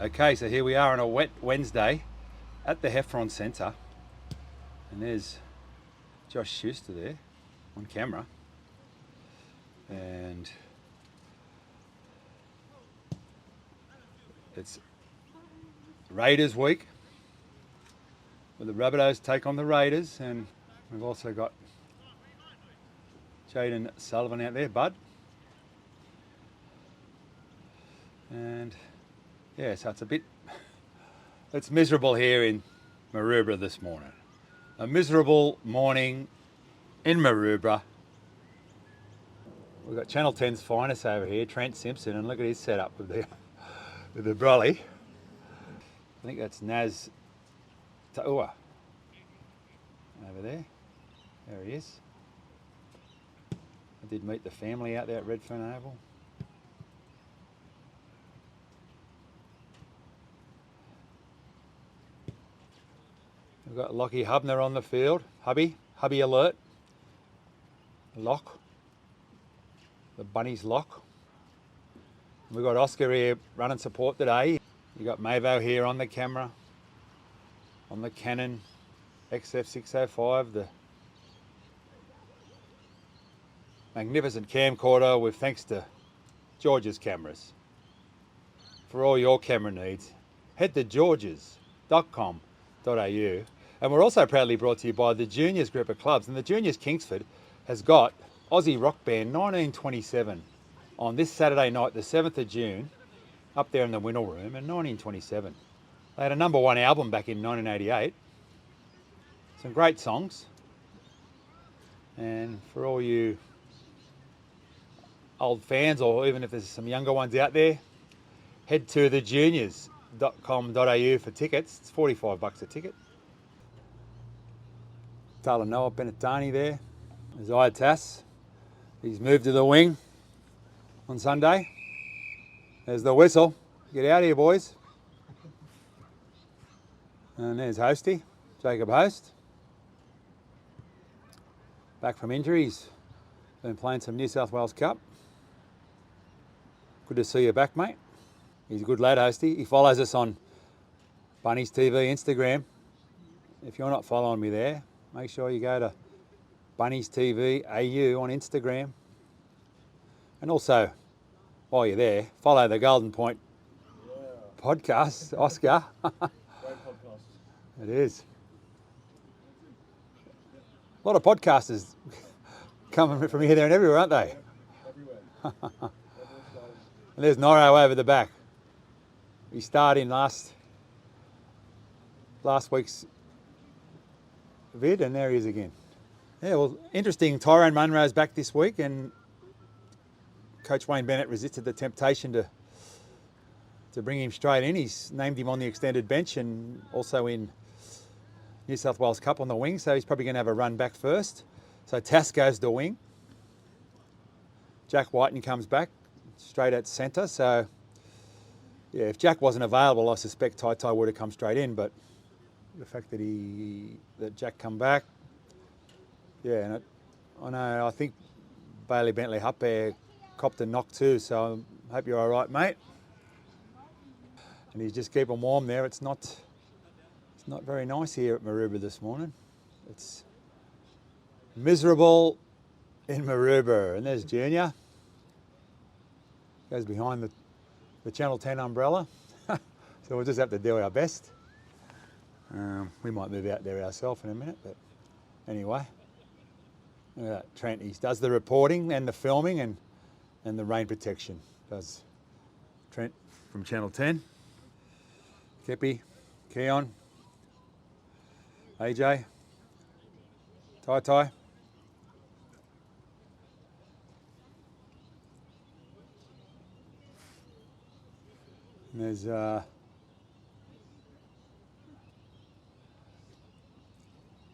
Okay, so here we are on a wet Wednesday at the Heffron Centre, and there's Josh Schuster there on camera, and it's Raiders week where the Rabbitohs take on the Raiders, and we've also got Jaden Sullivan out there, Bud, and yeah, so it's miserable here in Maroubra this morning. A miserable morning in Maroubra. We've got Channel 10's finest over here, Trent Simpson, and look at his setup with the brolly. I think that's Naz Taua over there. There he is. I did meet the family out there at Redfern Oval. We've got Lockie Hubner on the field. Hubby alert. Lock. The Bunnies lock. We've got Oscar here running support today. You got Mavo here on the camera, on the Canon XF605, the magnificent camcorder with thanks to George's cameras. For all your camera needs, head to georges.com.au. And we're also proudly brought to you by the Juniors group of clubs. And the Juniors Kingsford has got Aussie rock band 1927 on this Saturday night, the 7th of June, up there in the Winnell Room, in 1927. They had a #1 album back in 1988. Some great songs. And for all you old fans, or even if there's some younger ones out there, head to thejuniors.com.au for tickets. It's $45 a ticket. Taylor Noah Benetani there. There's Iatas. He's moved to the wing on Sunday. There's the whistle. Get out of here, boys. And there's Hosty, Jacob Host. Back from injuries. Been playing some New South Wales Cup. Good to see you back, mate. He's a good lad, Hosty. He follows us on Bunnies TV Instagram. If you're not following me there, make sure you go to Bunnies TV AU on Instagram. And also, while you're there, follow the Golden Point podcast, Oscar. Great podcast. It is. A lot of podcasters coming from here, there and everywhere, aren't they? Everywhere. And there's Norro over the back. He starred in last week's vid, and there he is again. Yeah, well, interesting. Tyrone Munro's back this week, and Coach Wayne Bennett resisted the temptation to bring him straight in. He's named him on the extended bench and also in New South Wales Cup on the wing, so he's probably going to have a run back first. So Tass goes to wing. Jack Whiten comes back straight at centre. So yeah, if Jack wasn't available, I suspect Tai would have come straight in, but the fact that Jack come back, yeah, and I think Bailey Bentley Huppe copped a knock too, so I hope you're all right, mate. And he's just keeping warm there. It's not very nice here at Maroubra this morning. It's miserable in Maroubra. And there's Junior. Goes behind the Channel 10 umbrella. So we'll just have to do our best. We might move out there ourselves in a minute, but anyway. Look at that. Trent, he does the reporting and the filming and the rain protection. Does Trent from Channel 10. Kepi, Keon, AJ, Tai. And there's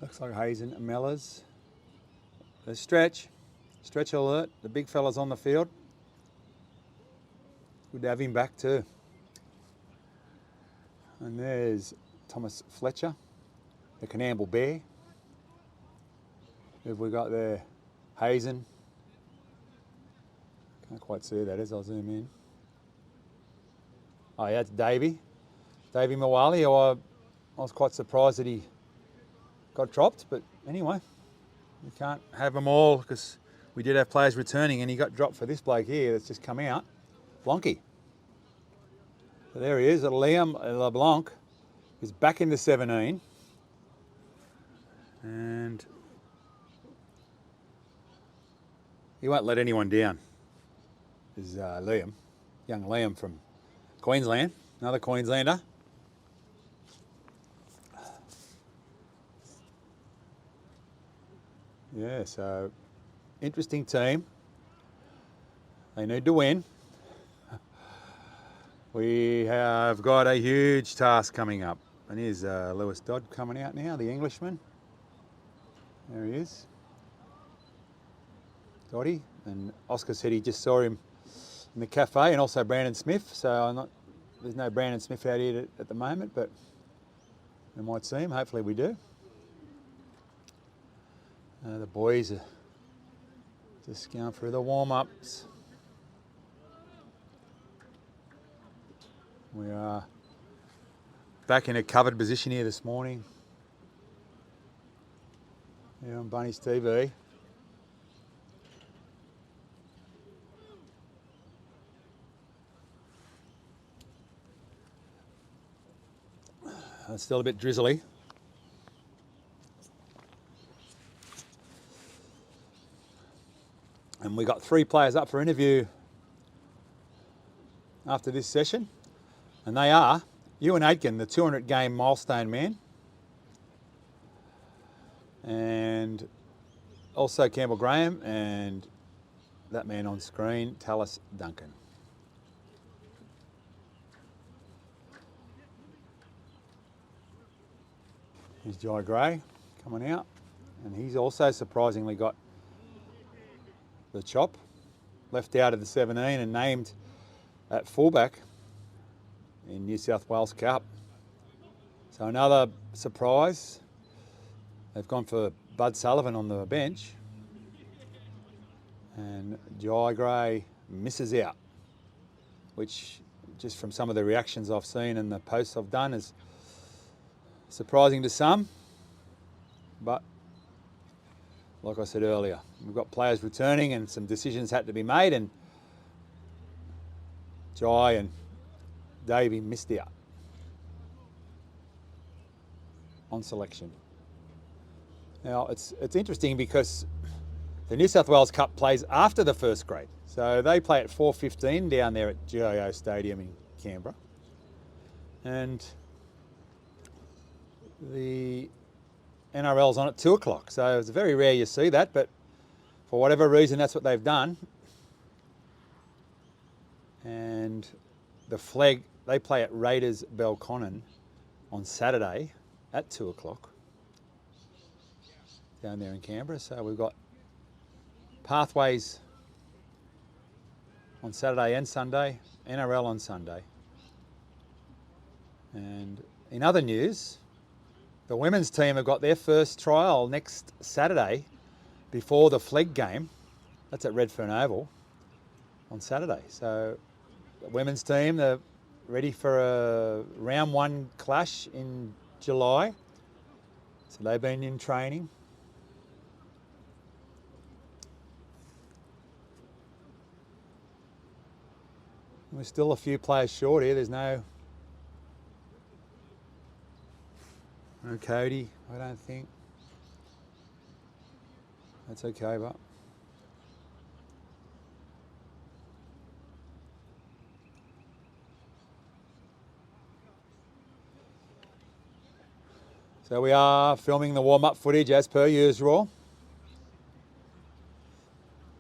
looks like Hazen and Mellors. There's Stretch alert. The big fella's on the field. Good to have him back too. And there's Thomas Fletcher, the Canamble Bear. Who have we got there? Hazen. Can't quite see who that is, I'll zoom in. Oh yeah, it's Davey. Davey Mawali, who I was quite surprised that he got dropped. But anyway, we can't have them all because we did have players returning, and he got dropped for this bloke here that's just come out, Blonky. So there he is, Liam LeBlanc is back in the 17. And he won't let anyone down. This is Liam, young Liam from Queensland, another Queenslander. Yeah, so interesting team. They need to win. We have got a huge task coming up. And here's Lewis Dodd coming out now, the Englishman. There he is. Dotty. And Oscar said he just saw him in the cafe, and also Brandon Smith. So there's no Brandon Smith out here at the moment, but we might see him. Hopefully we do. The boys are just going through the warm-ups. We are back in a covered position here this morning. Here on Bunnies TV. It's still a bit drizzly. And we got 3 players up for interview after this session. And they are Ewan Aitken, the 200 game milestone man. And also Campbell Graham and that man on screen, Tallis Duncan. Here's Jai Gray coming out. And he's also surprisingly got the chop, left out of the 17 and named at fullback in New South Wales Cup. So another surprise. They've gone for Bud Sullivan on the bench. And Jai Gray misses out, which just from some of the reactions I've seen and the posts I've done is surprising to some. But like I said earlier, we've got players returning and some decisions had to be made, and Jai and Davey missed out on selection. Now, it's interesting because the New South Wales Cup plays after the first grade. So they play at 4:15 down there at GIO Stadium in Canberra. And the NRL's on at 2 o'clock. So it's very rare you see that, but for whatever reason, that's what they've done. And the flag, they play at Raiders Belconnen on Saturday at 2 o'clock down there in Canberra. So we've got pathways on Saturday and Sunday, NRL on Sunday. And in other news, the women's team have got their first trial next Saturday before the flag game. That's at Redfern Oval on Saturday. So the women's team, they're ready for a round 1 clash in July. So they've been in training. We're still a few players short here. There's no Cody, I don't think. That's okay, but so we are filming the warm-up footage as per usual.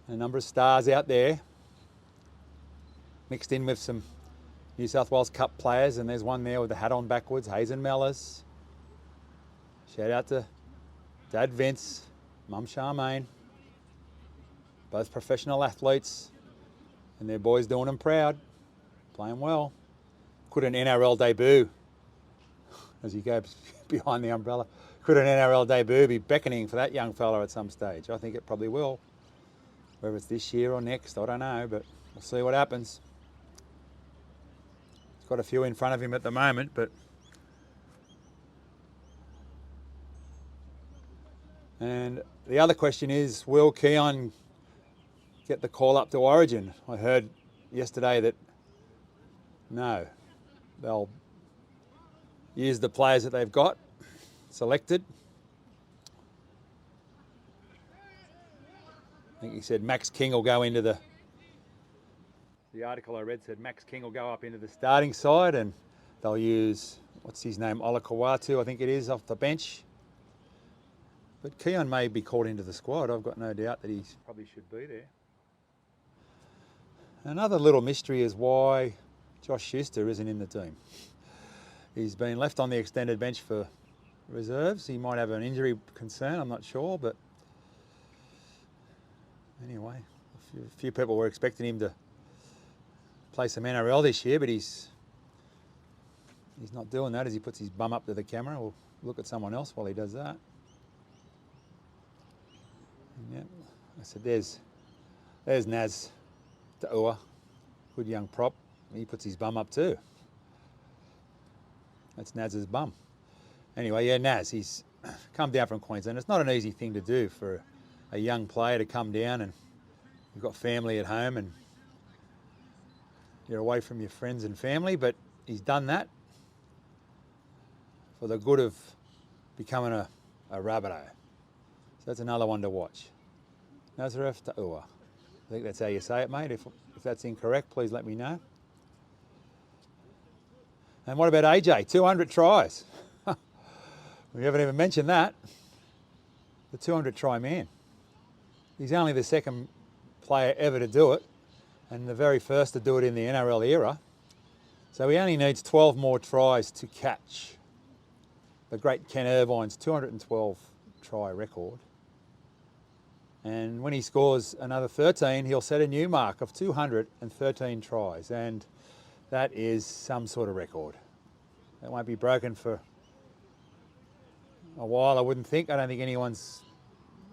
A number of stars out there, mixed in with some New South Wales Cup players, and there's one there with the hat on backwards, Hazen Mellors. Shout out to Dad Vince, Mum Charmaine, both professional athletes, and their boys doing them proud, playing well. Could an NRL debut, as he goes behind the umbrella, could an NRL debut be beckoning for that young fella at some stage? I think it probably will. Whether it's this year or next, I don't know, but we'll see what happens. got a few in front of him at the moment, but and the other question is, will Keon get the call up to Origin? I heard yesterday that no, they'll use the players that they've got selected. I think he said Max King will go into the article I read said Max King will go up into the starting side, and they'll use, what's his name, Olakawatu, I think it is, off the bench. But Keon may be called into the squad. I've got no doubt that he probably should be there. Another little mystery is why Josh Schuster isn't in the team. He's been left on the extended bench for reserves. He might have an injury concern, I'm not sure, but anyway, a few people were expecting him to play some NRL this year, but he's not doing that as he puts his bum up to the camera. We'll look at someone else while he does that. Yeah, I said there's Naz Ta'ua, good young prop. He puts his bum up too. That's Naz's bum. Anyway, yeah, Naz, he's come down from Queensland. It's not an easy thing to do for a young player to come down, and you've got family at home and you're away from your friends and family, but he's done that for the good of becoming a Rabbitoh. So that's another one to watch. Nazareth Ta'ua. I think that's how you say it, mate. If that's incorrect, please let me know. And what about AJ? 200 tries. We haven't even mentioned that. The 200 try man. He's only the second player ever to do it, and the very first to do it in the NRL era. So he only needs 12 more tries to catch the great Ken Irvine's 212 try record. And when he scores another 13, he'll set a new mark of 213 tries. And that is some sort of record. That won't be broken for a while, I wouldn't think. I don't think anyone's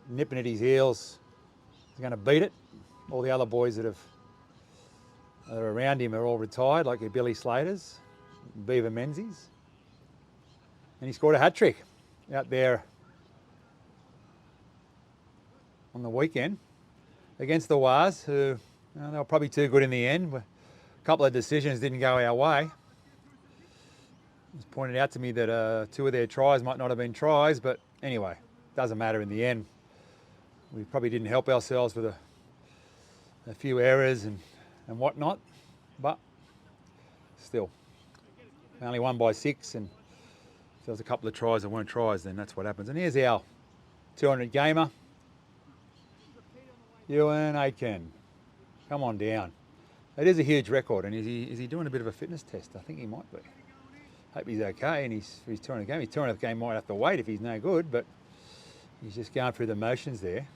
nipping at his heels is going to beat it. All the other boys that are around him are all retired, like your Billy Slaters, Beaver Menzies. And he scored a hat-trick out there on the weekend against the Wars, who they were probably too good in the end. A couple of decisions didn't go our way. It was pointed out to me that 2 of their tries might not have been tries, but anyway, it doesn't matter in the end. We probably didn't help ourselves with a few errors and whatnot, but still, we only won by 6, and if there was a couple of tries that weren't tries, then that's what happens. And here's our 200 gamer, Ewan Aitken. Come on down. It is a huge record, and is he doing a bit of a fitness test? I think he might be. Hope he's okay, and for his 200 game. His 200th game might have to wait if he's no good, but he's just going through the motions there.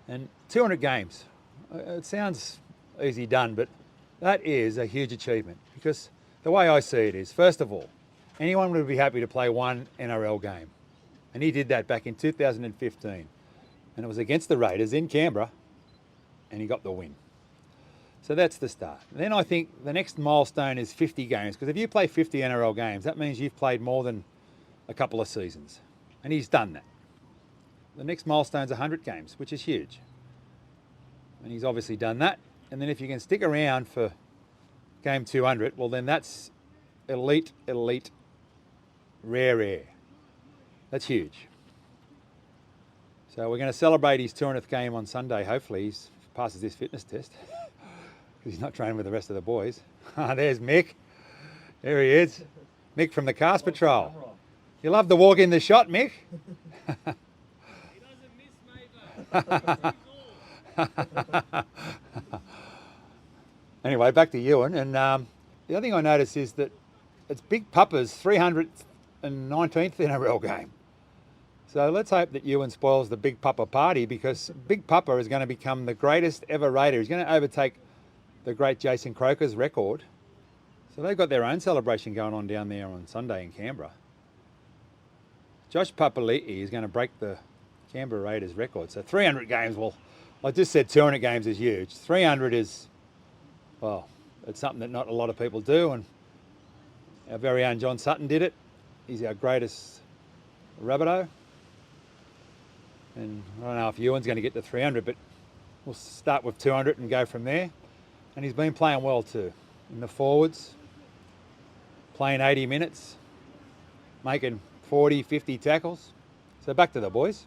And 200 games. It sounds easy done, but that is a huge achievement, because the way I see it is, first of all, anyone would be happy to play one NRL game. And he did that back in 2015. And it was against the Raiders in Canberra, and he got the win. So that's the start. And then I think the next milestone is 50 games, because if you play 50 NRL games, that means you've played more than a couple of seasons. And he's done that. The next milestone's 100 games, which is huge. And he's obviously done that. And then if you can stick around for game 200, well then that's elite, rare. That's huge. So we're going to celebrate his 200th game on Sunday. Hopefully he passes this fitness test, because he's not training with the rest of the boys. There's Mick. There he is. Mick from the Cast Patrol. You love to walk in the shot, Mick. He doesn't miss, mate. Anyway, back to Ewan. And the other thing I noticed is that it's Big Papa's 319th NRL game. So let's hope that Ewan spoils the Big Papa party, because Big Papa is going to become the greatest ever Raider. He's going to overtake the great Jason Croker's record. So they've got their own celebration going on down there on Sunday in Canberra. Josh Papali'i is going to break the Canberra Raiders record. So 300 games, well, I just said 200 games is huge. 300 is, well, it's something that not a lot of people do, and our very own John Sutton did it. He's our greatest Rabbitoh. And I don't know if Ewan's going to get to 300, but we'll start with 200 and go from there. And he's been playing well too. In the forwards, playing 80 minutes, making 40, 50 tackles. So back to the boys.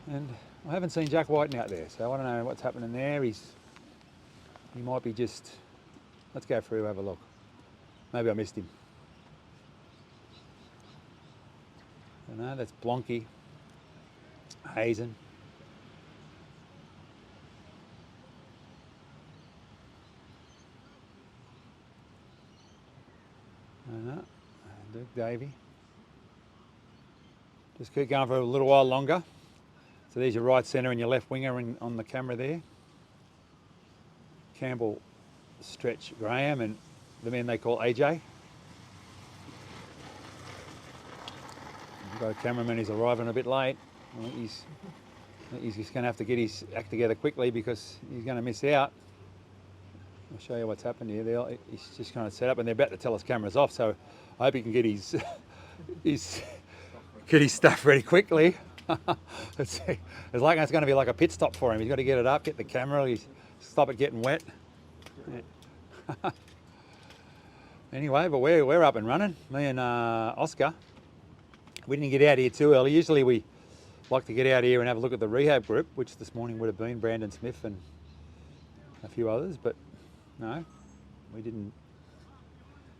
And I haven't seen Jack Whiten out there, so I don't know what's happening there. He might be just... Let's go through, have a look. Maybe I missed him. I don't know, that's Blonky, Hazen. I don't know, Luke Davey. Just keep going for a little while longer. So there's your right centre and your left winger on the camera there. Campbell, Stretch, Graham, and the man they call AJ. We've got a cameraman who's arriving a bit late. I think he's just going to have to get his act together quickly because he's going to miss out. I'll show you what's happened here. He's just kind of set up and they're about to tell us cameras off, so I hope he can get his stuff ready quickly. It's like it's going to be like a pit stop for him. He's got to get it up, get the camera, stop it getting wet. Yeah. Anyway, but we're up and running. Me and Oscar. We didn't get out here too early. Usually we like to get out here and have a look at the rehab group, which this morning would have been Brandon Smith and a few others, but no, we didn't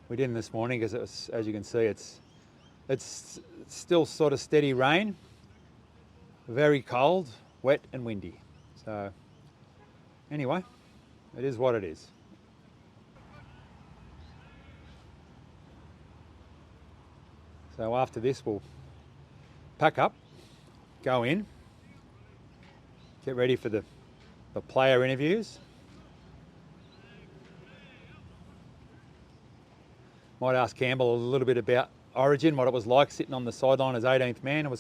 this morning because it was, as you can see, it's still sort of steady rain, very cold, wet and windy. So anyway, it is what it is. So after this, we'll pack up, go in, get ready for the player interviews. Might ask Campbell a little bit about Origin, what it was like sitting on the sideline as 18th man. It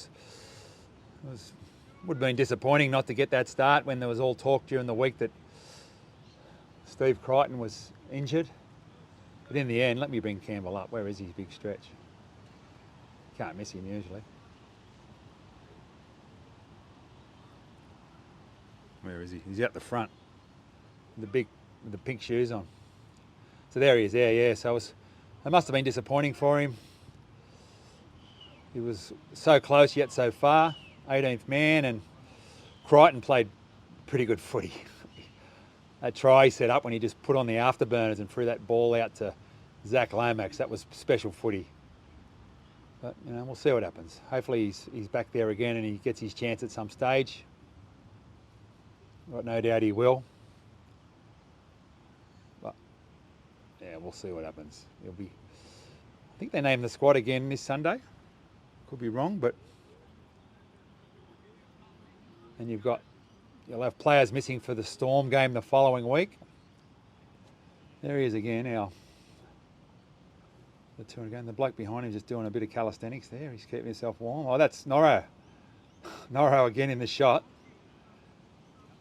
would have been disappointing not to get that start when there was all talk during the week that Steve Crichton was injured. But in the end, let me bring Campbell up. Where is his big stretch? Can't miss him usually. Where is he? He's out the front, with the pink shoes on. So there he is there, yeah. So it must have been disappointing for him. He was so close yet so far, 18th man, and Crichton played pretty good footy. That try he set up when he just put on the afterburners and threw that ball out to Zach Lomax, that was special footy. But, you know, we'll see what happens. Hopefully he's back there again and he gets his chance at some stage. Got no doubt he will. But, yeah, we'll see what happens. I think they named the squad again this Sunday. Could be wrong, but... And you'll have players missing for the Storm game the following week. There he is again, the 200 game. The bloke behind him just doing a bit of calisthenics there. He's keeping himself warm. Oh, that's Norro. Norro again in the shot.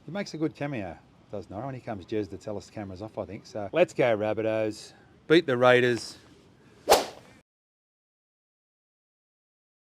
He makes a good cameo, does Norro, and he comes Jez to tell us cameras off, I think. So let's go Rabbitohs. Beat the Raiders.